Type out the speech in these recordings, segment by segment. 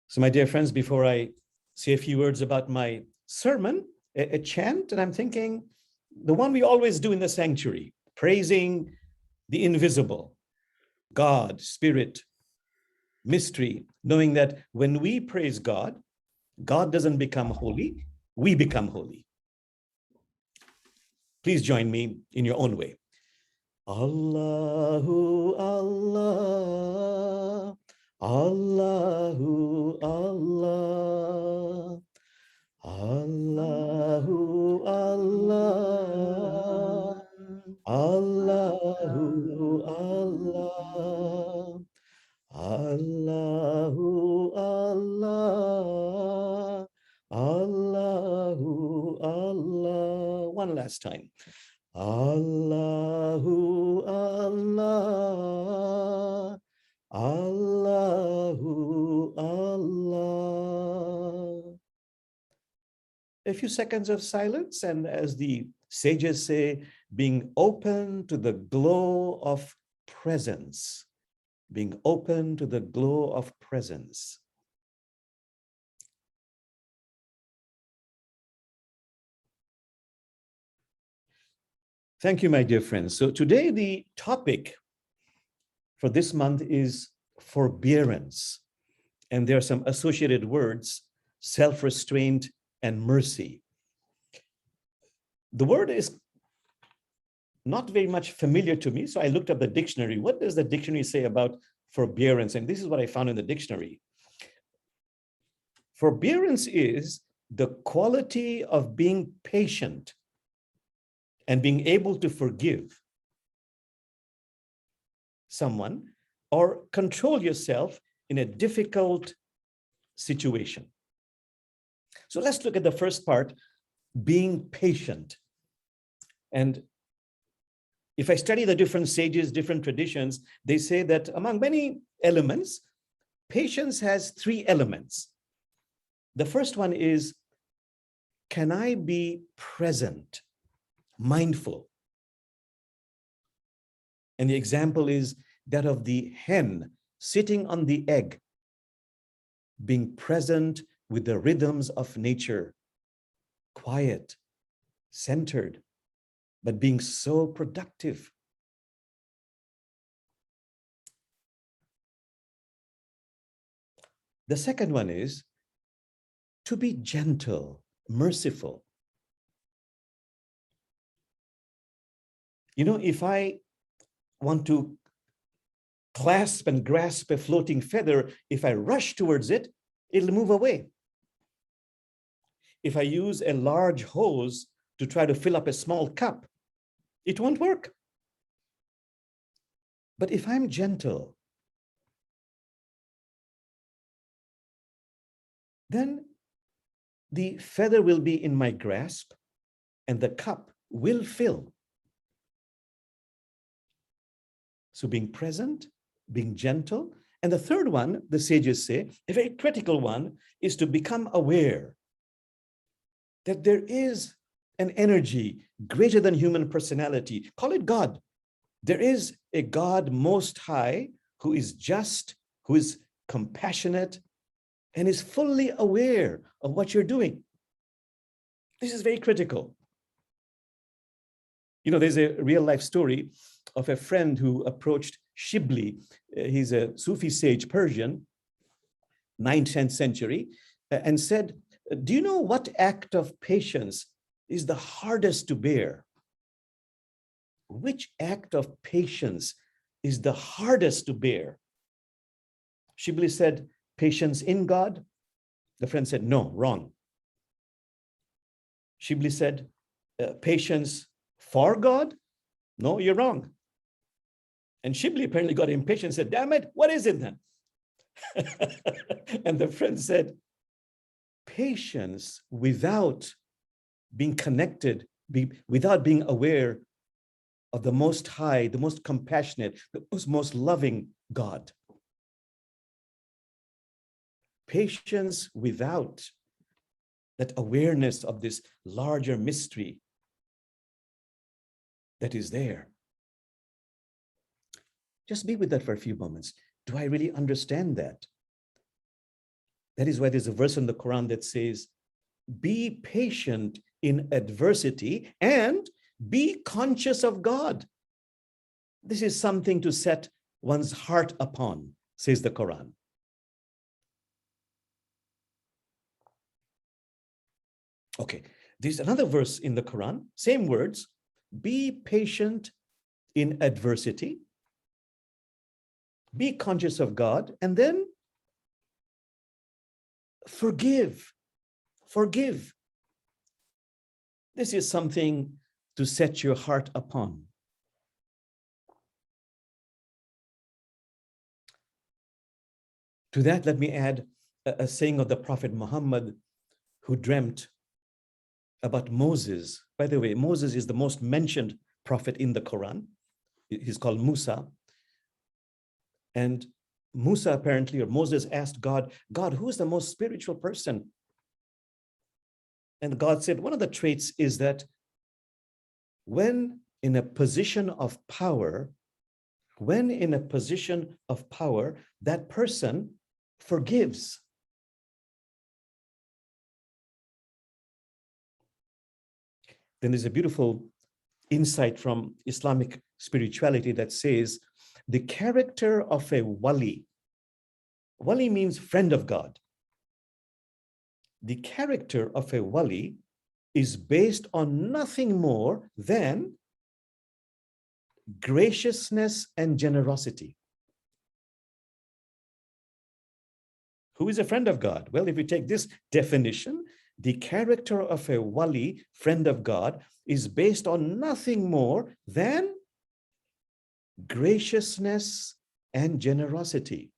So my dear friends, before I say a few words about my sermon, a chant, and I'm thinking the one we always do in the sanctuary, praising the invisible, God, Spirit, mystery, knowing that when we praise God, God doesn't become holy, we become holy. Please join me in your own way. Allahu Allah, Allahu Allah, Allahu Allah, Allahu Allah, Allahu Allah, Allahu Allah. One last time. Allahu Allah, Allahu Allah. A few seconds of silence, and as the sages say, being open to the glow of presence, being open to the glow of presence. Thank you, my dear friends. So today the topic for this month is forbearance. And there are some associated words, self-restraint and mercy. The word is not very much familiar to me, so I looked up the dictionary. What does the dictionary say about forbearance? And this is what I found in the dictionary. Forbearance is the quality of being patient and being able to forgive someone or control yourself in a difficult situation. So let's look at the first part, being patient. And if I study the different sages, different traditions, they say that among many elements, patience has three elements. The first one is, can I be present? Mindful. And the example is that of the hen sitting on the egg, being present with the rhythms of nature, quiet, centered, but being so productive. The second one is to be gentle, merciful. You know, if I want to clasp and grasp a floating feather, if I rush towards it, it'll move away. If I use a large hose to try to fill up a small cup, it won't work. But if I'm gentle, then the feather will be in my grasp and the cup will fill. So being present, being gentle. And the third one, the sages say, a very critical one, is to become aware that there is an energy greater than human personality. Call it God. There is a God most high who is just, who is compassionate, and is fully aware of what you're doing. This is very critical. You know, there's a real life story of a friend who approached Shibli. He's a Sufi sage, Persian, 9th, 10th century, and said, do you know what act of patience is the hardest to bear? Which act of patience is the hardest to bear? Shibli said, patience in God. The friend said, no, wrong. Shibli said, patience for God? No, you're wrong. And Shibli apparently got impatient and said, damn it, what is it then? And the friend said, patience without being connected, without being aware of the most high, the most compassionate, the most loving God. Patience without that awareness of this larger mystery that is there. Just be with that for a few moments. Do I really understand that? That is why there's a verse in the Quran that says, be patient in adversity and be conscious of God. This is something to set one's heart upon, says the Quran. Okay, there's another verse in the Quran, same words, be patient in adversity, be conscious of God, and then forgive. Forgive. This is something to set your heart upon. To that, let me add a saying of the Prophet Muhammad, who dreamt about Moses. By the way, Moses is the most mentioned prophet in the Quran. He's called Musa. And Musa apparently, or Moses, asked God, God, who is the most spiritual person? And God said, one of the traits is that when in a position of power, that person forgives. Then there's a beautiful insight from Islamic spirituality that says the character of a wali means friend of God. The character of a wali is based on nothing more than graciousness and generosity. Who is a friend of God? Well, if we take this definition, the character of a wali, friend of God, is based on nothing more than graciousness and generosity.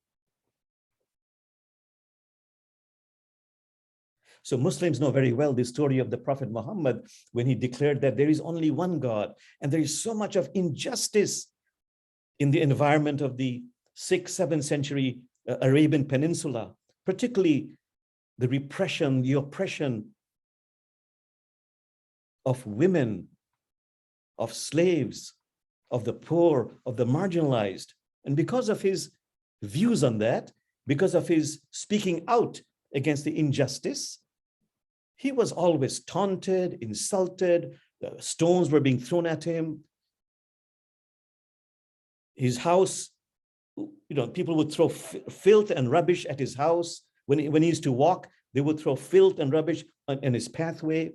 So Muslims know very well the story of the Prophet Muhammad when he declared that there is only one God and there is so much of injustice in the environment of the 6th, 7th century Arabian Peninsula, particularly the repression, the oppression of women, of slaves, of the poor, of the marginalized. And because of his views on that, because of his speaking out against the injustice, he was always taunted, insulted, stones were being thrown at him. His house, people would throw filth and rubbish at his house. When he used to walk, they would throw filth and rubbish on his pathway.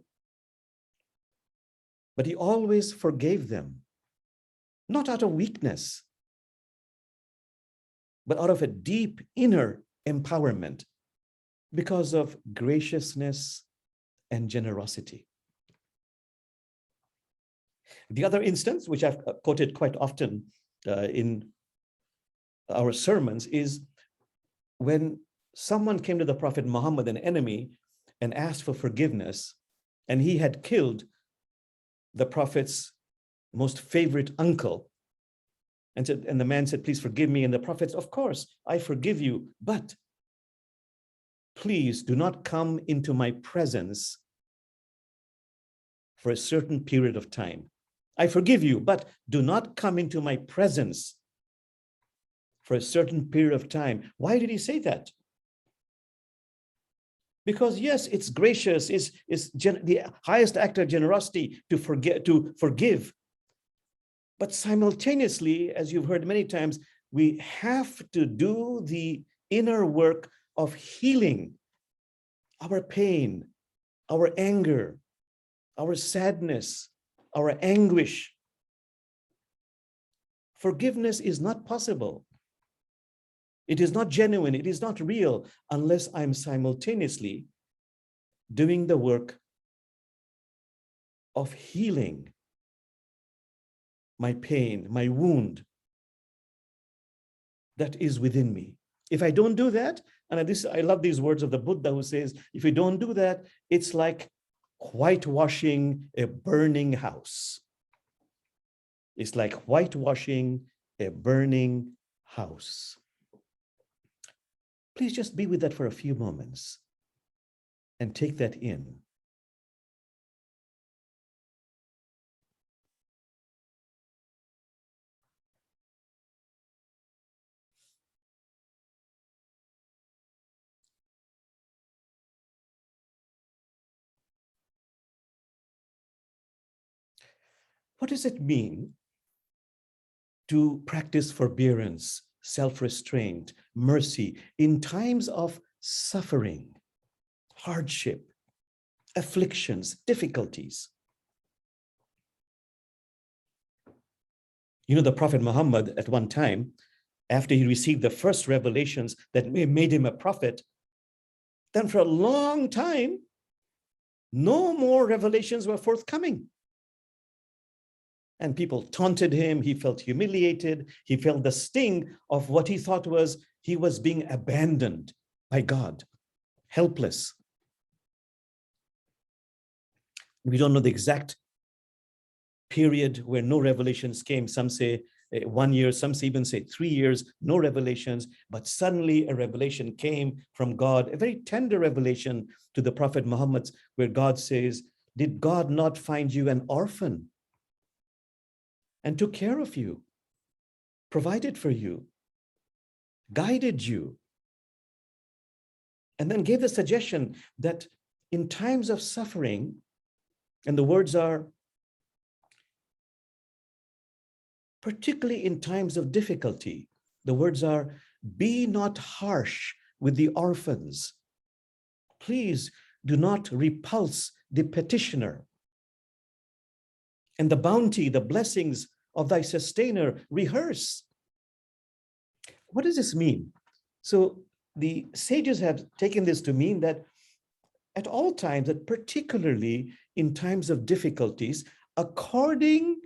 But he always forgave them, not out of weakness, but out of a deep inner empowerment because of graciousness and generosity. The other instance, which I've quoted quite often in our sermons, is when someone came to the Prophet Muhammad, an enemy, and asked for forgiveness, and he had killed the Prophet's most favorite uncle. And the man said, please forgive me. And the Prophet said, of course, I forgive you, but please do not come into my presence for a certain period of time. I forgive you, but do not come into my presence for a certain period of time. Why did he say that? Because yes, it's gracious, it's the highest act of generosity to forgive. But simultaneously, as you've heard many times, we have to do the inner work of healing our pain, our anger, our sadness, our anguish. Forgiveness is not possible. It is not genuine, it is not real, unless I'm simultaneously doing the work of healing my pain, my wound that is within me. If I don't do that, and I love these words of the Buddha who says, if you don't do that, it's like whitewashing a burning house. It's like whitewashing a burning house. Please just be with that for a few moments and take that in. What does it mean to practice forbearance, self-restraint, mercy in times of suffering, hardship, afflictions, difficulties? The Prophet Muhammad at one time, after he received the first revelations that made him a prophet, then for a long time, no more revelations were forthcoming. And people taunted him. He felt humiliated. He felt the sting of what he thought was he was being abandoned by God, helpless. We don't know the exact period where no revelations came. Some say 1 year, some even say 3 years, no revelations, but suddenly a revelation came from God, a very tender revelation to the Prophet Muhammad, where God says, "Did God not find you an orphan and took care of you, provided for you, guided you?" And then gave the suggestion that in times of suffering, and the words are, particularly in times of difficulty, the words are, "Be not harsh with the orphans. Please do not repulse the petitioner. And the bounty, the blessings of thy sustainer, rehearse." What does this mean? So the sages have taken this to mean that at all times, that particularly in times of difficulties, according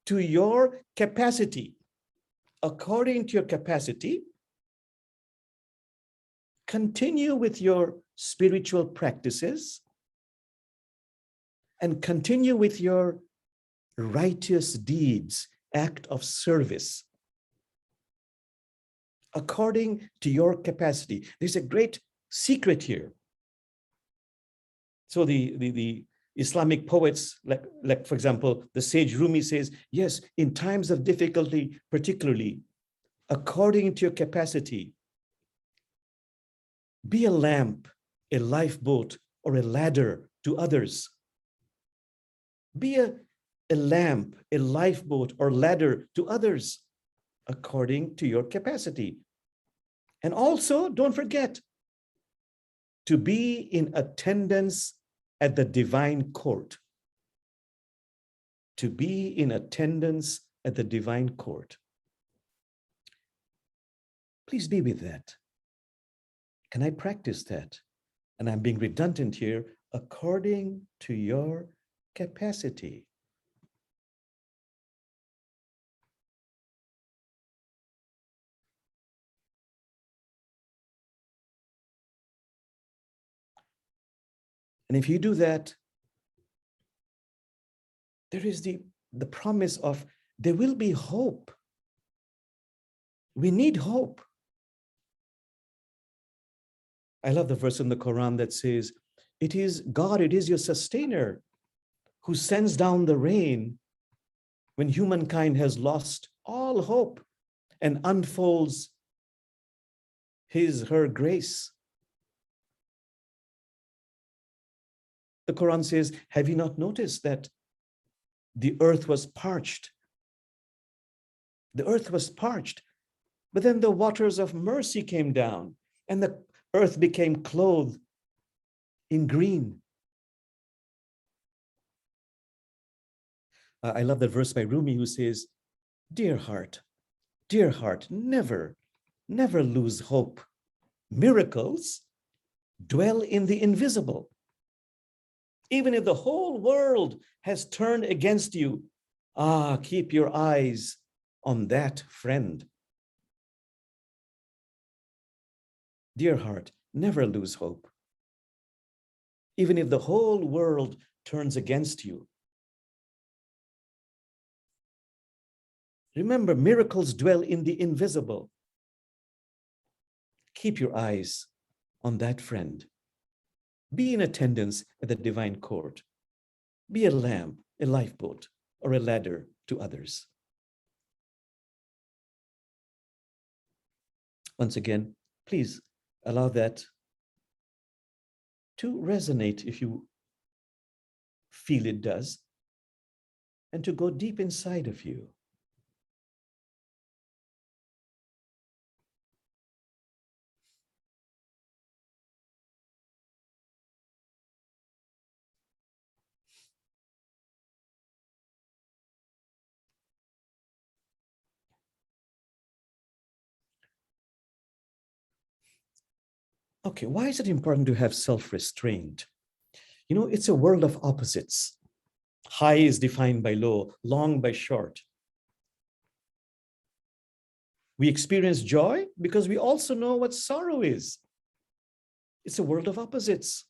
to your capacity, continue with your spiritual practices and continue with your righteous deeds, act of service, according to your capacity. There's a great secret here. So the Islamic poets, like for example, the sage Rumi says, yes, in times of difficulty, particularly, according to your capacity, be a lamp, a lifeboat, or a ladder to others. Be a lamp, a lifeboat, or ladder to others, according to your capacity. And also, don't forget to be in attendance at the divine court. To be in attendance at the divine court. Please be with that. Can I practice that? And I'm being redundant here, according to your capacity. And if you do that, there is the promise of there will be hope. We need hope. I love the verse in the Quran that says, it is God, it is your sustainer who sends down the rain when humankind has lost all hope and unfolds her grace. The Quran says, have you not noticed that the earth was parched? The earth was parched, but then the waters of mercy came down and the earth became clothed in green. I love that verse by Rumi who says, dear heart, never lose hope. Miracles dwell in the invisible. Even if the whole world has turned against you, keep your eyes on that friend. Dear heart, never lose hope. Even if the whole world turns against you. Remember, miracles dwell in the invisible. Keep your eyes on that friend. Be in attendance at the divine court. Be a lamp, a lifeboat, or a ladder to others. Once again, please allow that to resonate if you feel it does. and to go deep inside of you. Okay, why is it important to have self-restraint? You know, it's a world of opposites. High is defined by low, long by short. We experience joy because we also know what sorrow is. It's a world of opposites.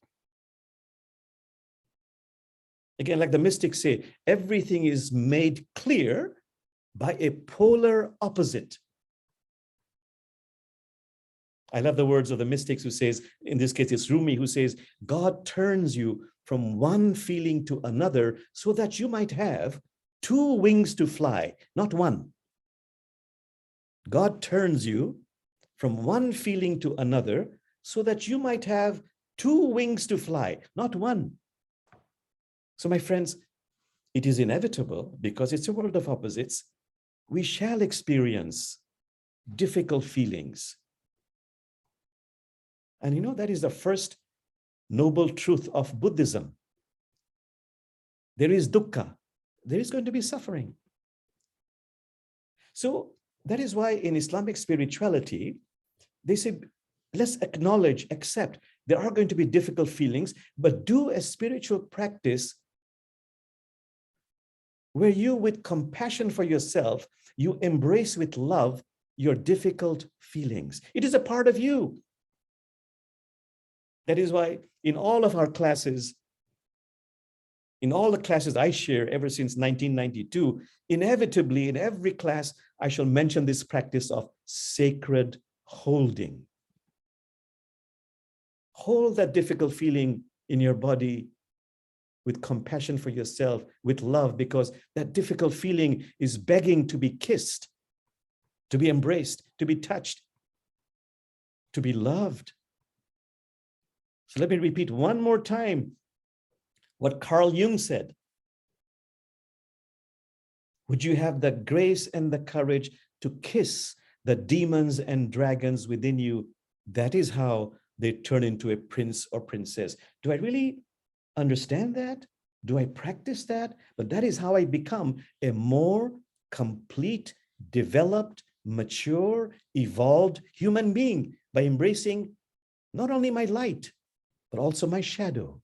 Again, like the mystics say, everything is made clear by a polar opposite. I love the words of the mystics who says, in this case, it's Rumi who says, God turns you from one feeling to another so that you might have two wings to fly, not one. God turns you from one feeling to another so that you might have two wings to fly, not one. So my friends, it is inevitable because it's a world of opposites. We shall experience difficult feelings. And you know, that is the first noble truth of Buddhism. There is dukkha. There is going to be suffering. So that is why in Islamic spirituality, they say, let's acknowledge, accept, there are going to be difficult feelings, but do a spiritual practice where you, with compassion for yourself, you embrace with love your difficult feelings. It is a part of you. That is why in all of our classes, in all the classes I share ever since 1992, inevitably in every class, I shall mention this practice of sacred holding. Hold that difficult feeling in your body with compassion for yourself, with love, because that difficult feeling is begging to be kissed, to be embraced, to be touched, to be loved. So let me repeat one more time what Carl Jung said. Would you have the grace and the courage to kiss the demons and dragons within you? That is how they turn into a prince or princess. Do I really understand that? Do I practice that? But that is how I become a more complete, developed, mature, evolved human being, by embracing not only my light, but also my shadow.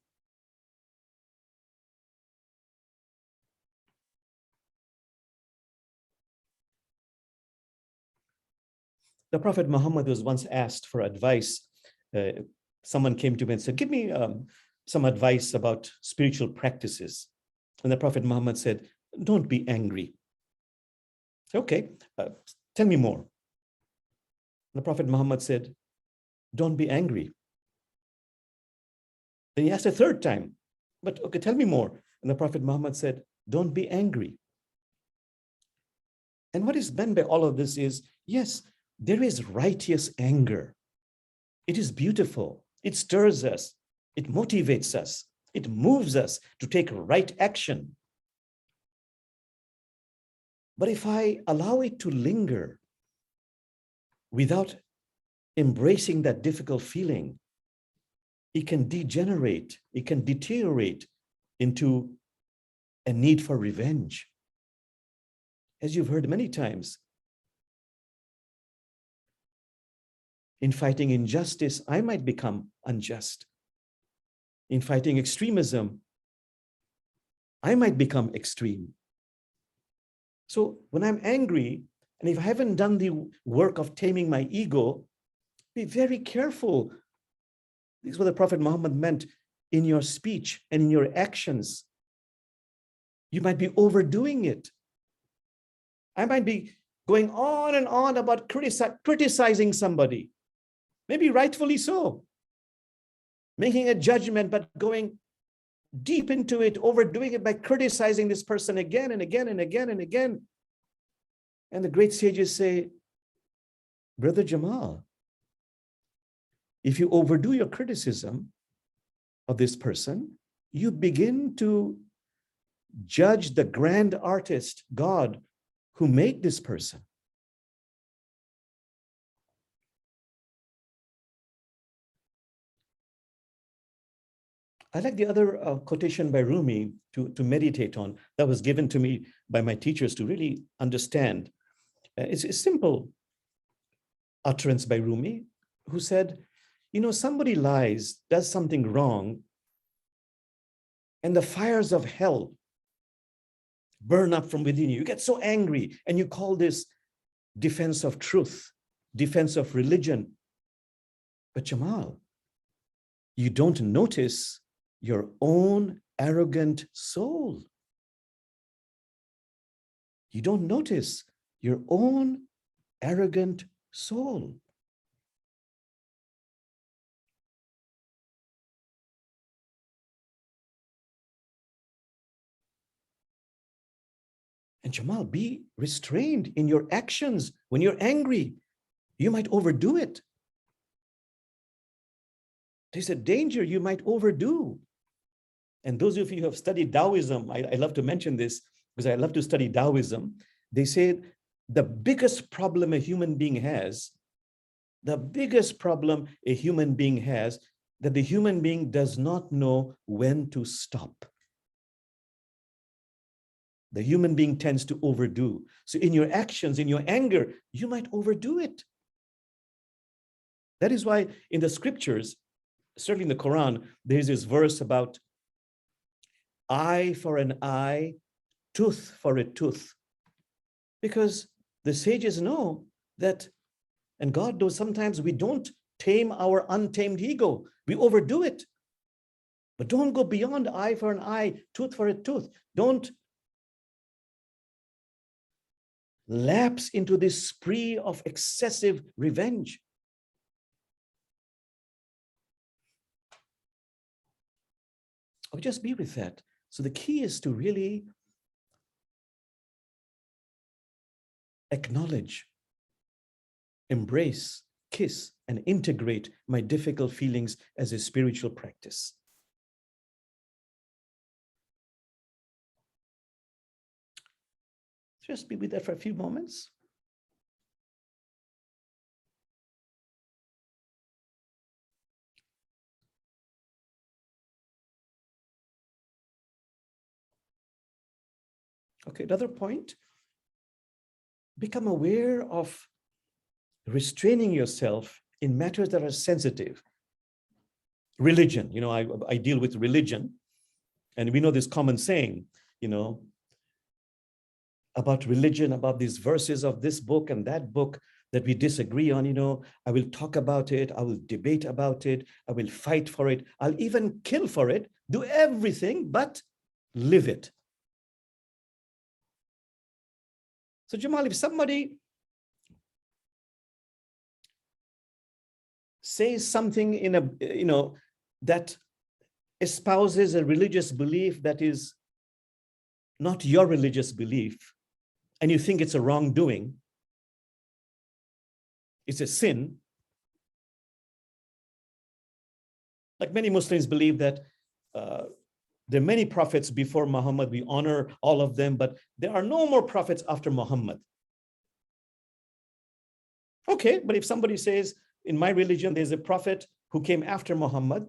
The Prophet Muhammad was once asked for advice. Someone came to me and said, give me some advice about spiritual practices. And the Prophet Muhammad said, don't be angry. So, okay, tell me more. The Prophet Muhammad said, don't be angry. Then he asked a third time, but okay, tell me more. And the Prophet Muhammad said, don't be angry. And what is meant by all of this is, yes, there is righteous anger. It is beautiful. It stirs us. It motivates us. It moves us to take right action. But if I allow it to linger without embracing that difficult feeling, it can degenerate, it can deteriorate into a need for revenge. As you've heard many times, in fighting injustice, I might become unjust. In fighting extremism, I might become extreme. So when I'm angry, and if I haven't done the work of taming my ego, be very careful. This is what the Prophet Muhammad meant in your speech and in your actions. You might be overdoing it. I might be going on and on about criticizing somebody, maybe rightfully so, making a judgment, but going deep into it, overdoing it by criticizing this person again and again and again and again. And the great sages say, Brother Jamal, if you overdo your criticism of this person, you begin to judge the grand artist, God, who made this person. I like the other quotation by Rumi to meditate on that was given to me by my teachers to really understand. It's a simple utterance by Rumi, who said, somebody lies, does something wrong, and the fires of hell burn up from within you. You get so angry, and you call this defense of truth, defense of religion. But Jamal, you don't notice your own arrogant soul. You don't notice your own arrogant soul. And Jamal, be restrained in your actions. When you're angry, you might overdo it. There's a danger you might overdo. And those of you who have studied Taoism, I love to mention this because I love to study Taoism. They say the biggest problem a human being has, that the human being does not know when to stop. The human being tends to overdo. So in your actions, in your anger, you might overdo it. That is why in the scriptures, certainly in the Quran, there's this verse about eye for an eye, tooth for a tooth. Because the sages know that, and God knows, sometimes we don't tame our untamed ego. We overdo it. But don't go beyond eye for an eye, tooth for a tooth. Don't lapse into this spree of excessive revenge. Or just be with that. So the key is to really acknowledge, embrace, kiss, and integrate my difficult feelings as a spiritual practice. Just be with that for a few moments. Okay, another point, become aware of restraining yourself in matters that are sensitive. Religion, I deal with religion, and we know this common saying, about religion, about these verses of this book and that book that we disagree on, I will talk about it, I will debate about it, I will fight for it, I'll even kill for it, do everything but live it. So Jamal, if somebody says something in a, that espouses a religious belief that is not your religious belief, and you think it's a wrongdoing, it's a sin. Like many Muslims believe that there are many prophets before Muhammad, we honor all of them, but there are no more prophets after Muhammad. Okay, but if somebody says, in my religion, there's a prophet who came after Muhammad,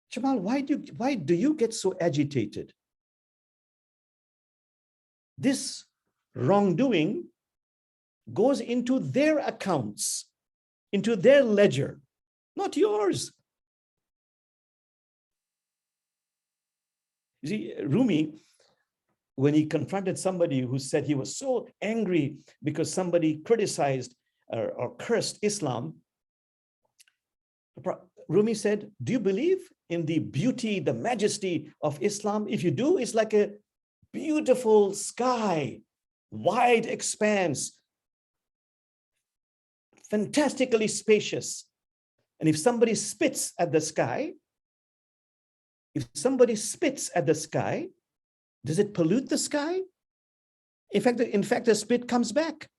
Jamal, why do you get so agitated? This wrongdoing goes into their accounts, into their ledger, not yours. You see, Rumi, when he confronted somebody who said he was so angry because somebody criticized or cursed Islam, Rumi said, do you believe in the beauty, the majesty of Islam? If you do, it's like a beautiful sky, wide expanse, fantastically spacious. And if somebody spits at the sky, does it pollute the sky? In fact, the spit comes back.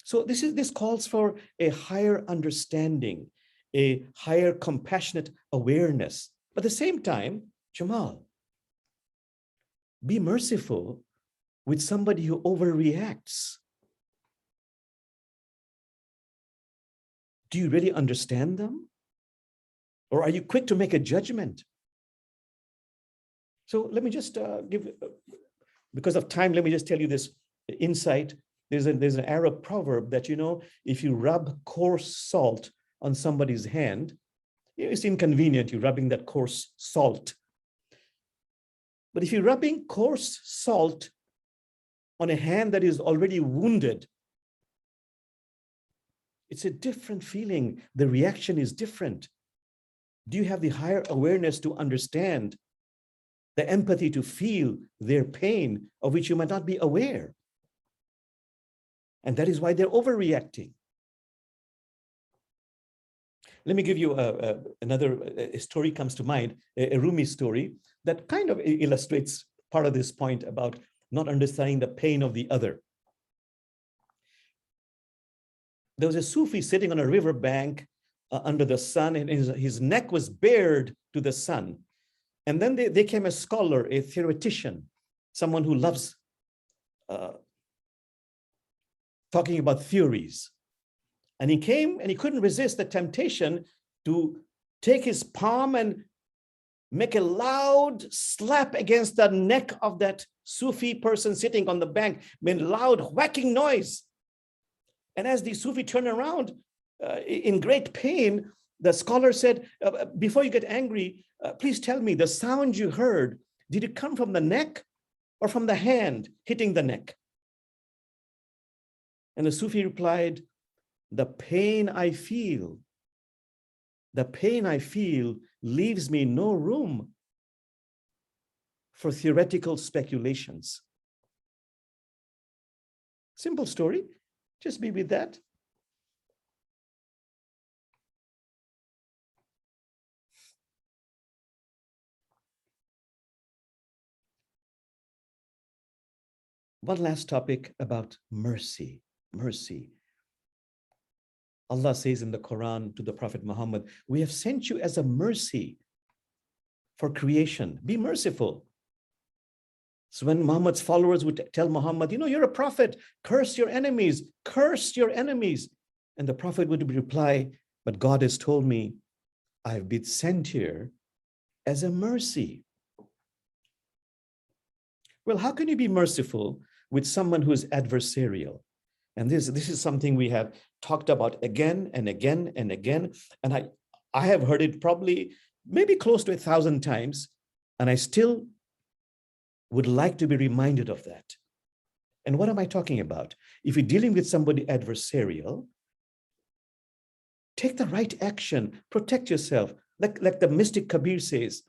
So this calls for a higher understanding, a higher compassionate awareness. But at the same time, Jamal, be merciful with somebody who overreacts. Do you really understand them? Or are you quick to make a judgment? So let me just give, because of time, let me just tell you this insight. There's an Arab proverb that, if you rub coarse salt on somebody's hand, it's inconvenient, you're rubbing that coarse salt. But if you're rubbing coarse salt on a hand that is already wounded, it's a different feeling. The reaction is different. Do you have the higher awareness to understand, the empathy to feel their pain of which you might not be aware? And that is why they're overreacting. Let me give you another story comes to mind, a Rumi story that kind of illustrates part of this point about not understanding the pain of the other. There was a Sufi sitting on a river bank under the sun, and his neck was bared to the sun. And then there came a scholar, a theoretician, someone who loves talking about theories. And he came and he couldn't resist the temptation to take his palm and make a loud slap against the neck of that Sufi person sitting on the bank, made loud whacking noise. And as the Sufi turned around in great pain, the scholar said, before you get angry, please tell me, the sound you heard, did it come from the neck or from the hand hitting the neck? And the Sufi replied, the pain I feel leaves me no room for theoretical speculations. Simple story, just be with that. One last topic about mercy. Mercy. Allah says in the Quran to the Prophet Muhammad, we have sent you as a mercy for creation. Be merciful. So when Muhammad's followers would tell Muhammad, you're a prophet, curse your enemies, curse your enemies. And the Prophet would reply, but God has told me, I've been sent here as a mercy. Well, how can you be merciful with someone who is adversarial? And this is something we have talked about again and again and again. And I have heard it probably maybe close to 1,000 times. And I still would like to be reminded of that. And what am I talking about? If you're dealing with somebody adversarial, take the right action, protect yourself. Like the mystic Kabir says,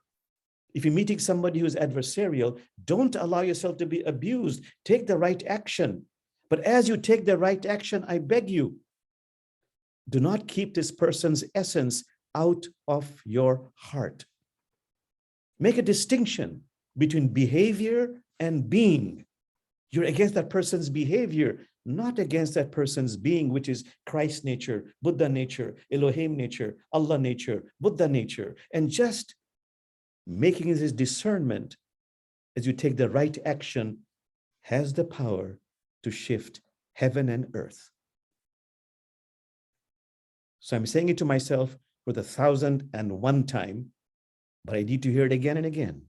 if you're meeting somebody who's adversarial, don't allow yourself to be abused. Take the right action. But as you take the right action, I beg you, do not keep this person's essence out of your heart. Make a distinction between behavior and being. You're against that person's behavior, not against that person's being, which is Christ nature, Buddha nature, Elohim nature, Allah nature, Buddha nature. And just making this discernment as you take the right action has the power to shift heaven and earth. So I'm saying it to myself for the 1,001st time, but I need to hear it again and again.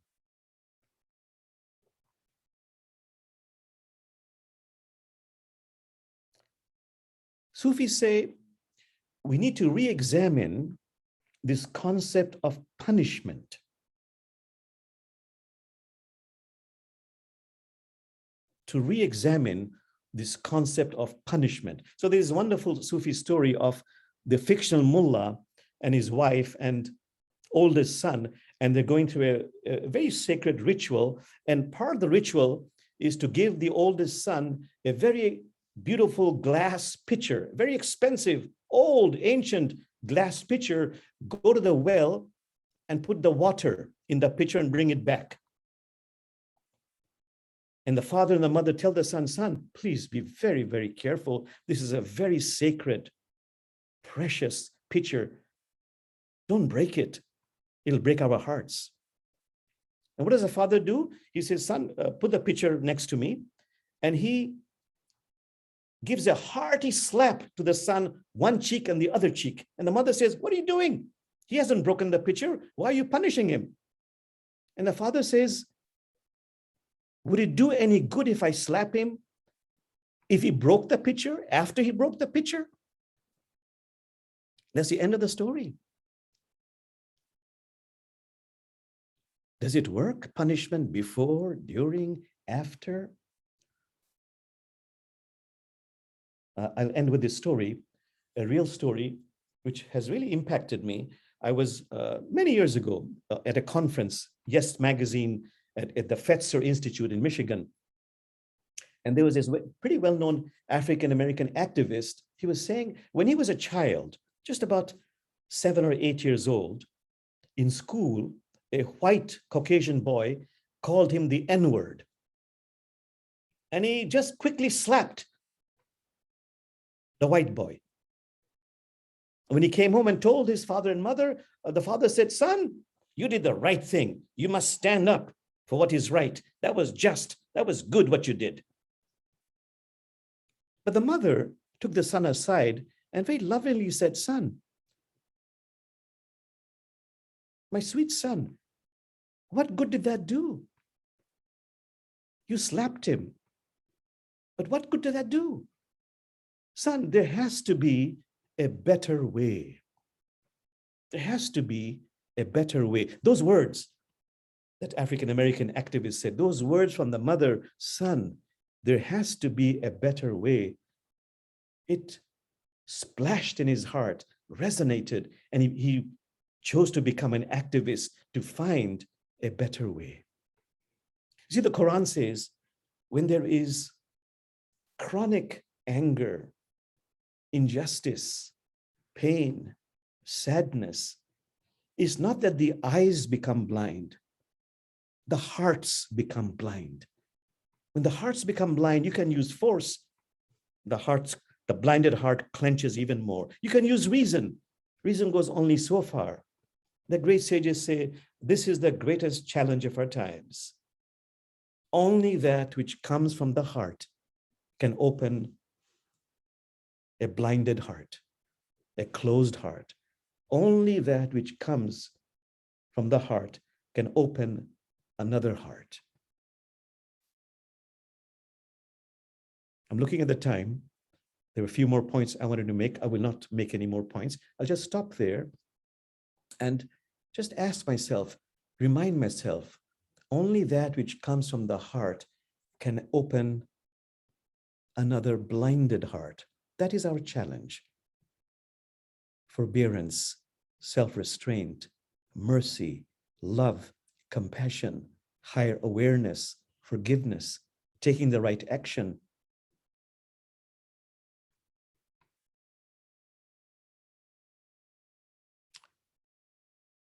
Sufis say we need to re-examine this concept of punishment. To re-examine this concept of punishment. So there's a wonderful Sufi story of the fictional mullah and his wife and oldest son, and they're going through a very sacred ritual. And part of the ritual is to give the oldest son a very beautiful glass pitcher, very expensive, old, ancient glass pitcher, go to the well and put the water in the pitcher and bring it back. And the father and the mother tell the son, please be very, very careful. This is a very sacred, precious pitcher. Don't break it. It'll break our hearts. And what does the father do? He says, son, put the picture next to me. And he gives a hearty slap to the son, one cheek and the other cheek. And the mother says, what are you doing? He hasn't broken the picture. Why are you punishing him? And the father says, would it do any good if I slap him if he broke the picture, after he broke the picture? That's the end of the story. Does it work? Punishment before, during, after? I'll end with this story, a real story, which has really impacted me. I was many years ago at a conference, Yes Magazine, at the Fetzer Institute in Michigan. And there was this pretty well-known African-American activist. He was saying when he was a child, just about 7 or 8 years old, in school, a white Caucasian boy called him the N-word. And he just quickly slapped the white boy. When he came home and told his father and mother, the father said, son, you did the right thing. You must stand up for what is right. That was just, that was good what you did. But the mother took the son aside and very lovingly said, son, my sweet son, what good did that do? You slapped him. But what good did that do? Son, there has to be a better way. There has to be a better way. Those words that African-American activist said, those words from the mother, son, there has to be a better way. It splashed in his heart, resonated, and he chose to become an activist to find a better way. You see, the Quran says, when there is chronic anger, injustice, pain, sadness, it's not that the eyes become blind, the hearts become blind. When the hearts become blind, you can use force. The blinded heart clenches even more. You can use reason. Reason goes only so far. The great sages say, this is the greatest challenge of our times. Only that which comes from the heart can open a blinded heart, a closed heart. Only that which comes from the heart can open another heart. I'm looking at the time. There were a few more points I wanted to make. I will not make any more points. I'll just stop there and just ask myself, remind myself, only that which comes from the heart can open another blinded heart. That is our challenge. Forbearance, self-restraint, mercy, love, compassion, higher awareness, forgiveness, taking the right action.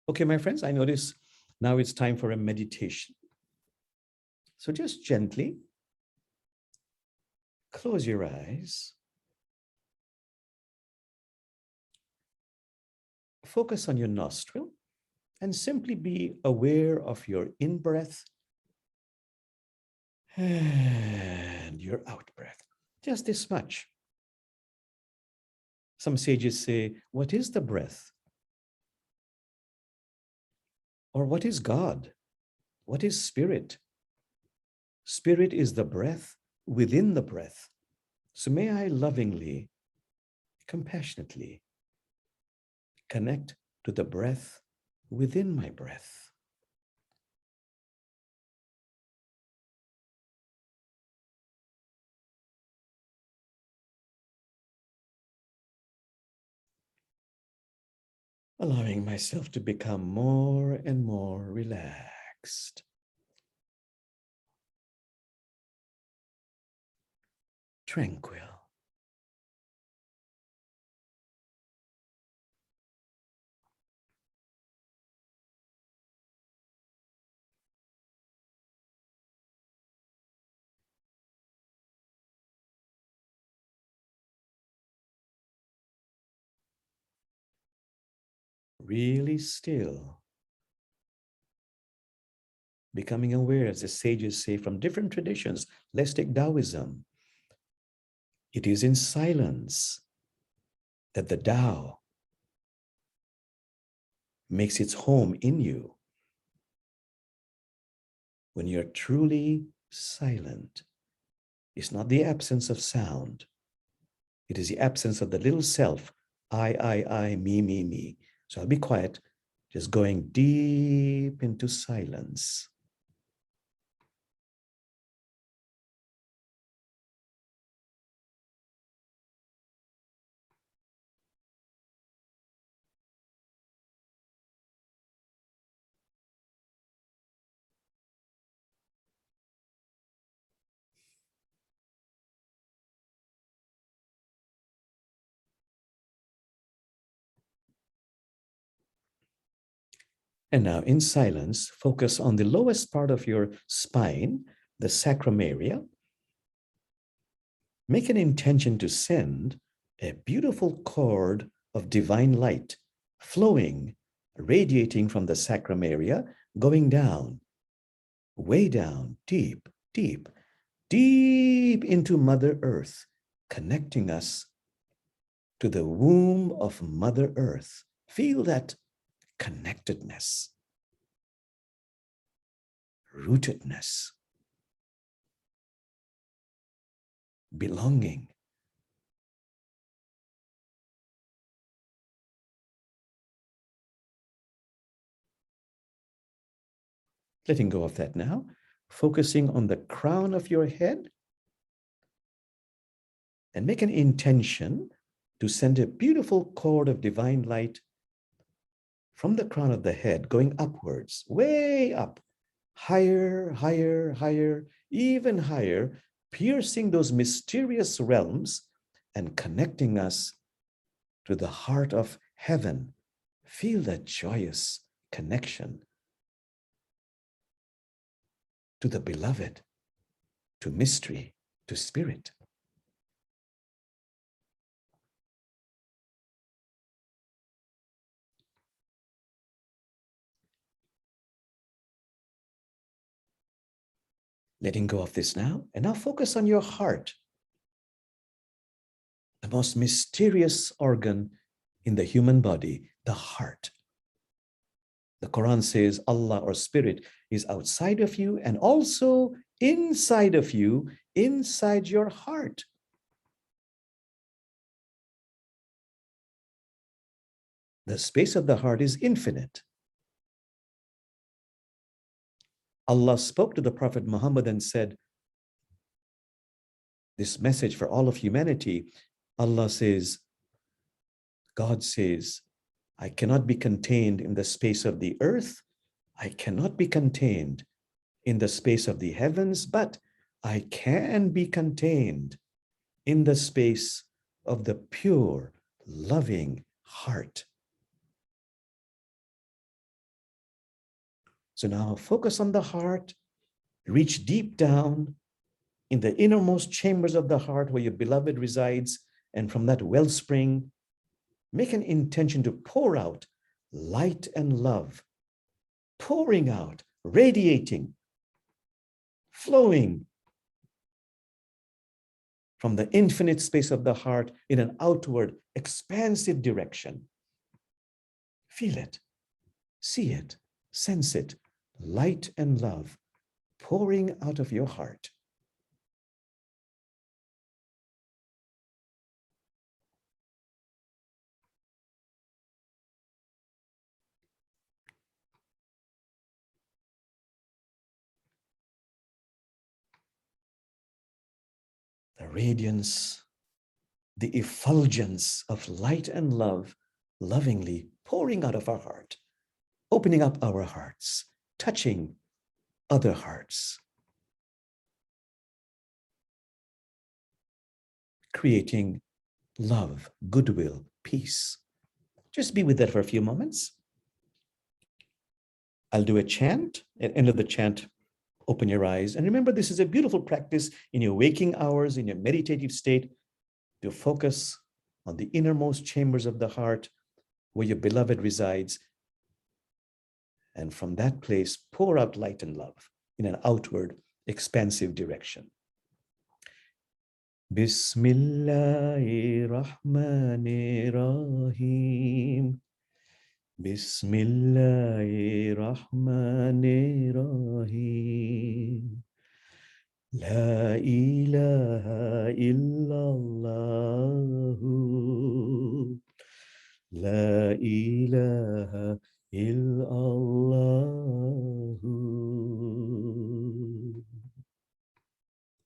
Okay, my friends, I notice now it's time for a meditation. So just gently close your eyes. Focus on your nostril and simply be aware of your in-breath and your out-breath. Just this much. Some sages say, what is the breath? Or what is God? What is spirit? Spirit is the breath within the breath. So may I lovingly, compassionately connect to the breath within my breath. Allowing myself to become more and more relaxed. Tranquil. Really still. becoming aware, as the sages say from different traditions. Let's take Taoism. It is in silence that the Tao makes its home in you. When you're truly silent, it's not the absence of sound. It is the absence of the little self, I, me. So I'll be quiet, just going deep into silence. And now in silence, focus on the lowest part of your spine, the sacrum area. Make an intention to send a beautiful cord of divine light flowing, radiating from the sacrum area, going down, way down, deep, deep, deep into Mother Earth, connecting us to the womb of Mother Earth. Feel that connectedness, rootedness, belonging. Letting go of that now, focusing on the crown of your head, and make an intention to send a beautiful cord of divine light from the crown of the head going upwards, way up, higher, higher, higher, even higher, piercing those mysterious realms and connecting us to the heart of heaven. Feel that joyous connection to the beloved, to mystery, to spirit. Letting go of this now, and now focus on your heart, the most mysterious organ in the human body, the heart. The Quran says Allah or spirit is outside of you and also inside of you, inside your heart. The space of the heart is infinite. Allah spoke to the Prophet Muhammad and said, this message for all of humanity, Allah says, God says, I cannot be contained in the space of the earth. I cannot be contained in the space of the heavens, but I can be contained in the space of the pure, loving heart. So now focus on the heart, reach deep down in the innermost chambers of the heart where your beloved resides, and from that wellspring, make an intention to pour out light and love, pouring out, radiating, flowing from the infinite space of the heart in an outward, expansive direction. Feel it, see it, sense it, light and love pouring out of your heart. The radiance, the effulgence of light and love lovingly pouring out of our heart, opening up our hearts, touching other hearts, creating love, goodwill, peace. Just be with that for a few moments. I'll do a chant. At the end of the chant, open your eyes. And remember, this is a beautiful practice in your waking hours, in your meditative state, to focus on the innermost chambers of the heart where your beloved resides, And from that place, pour out light and love in an outward, expansive direction. Bismillahirrahmanirrahim. Bismillahirrahmanirrahim. La ilaha illallah. La ilaha illallah.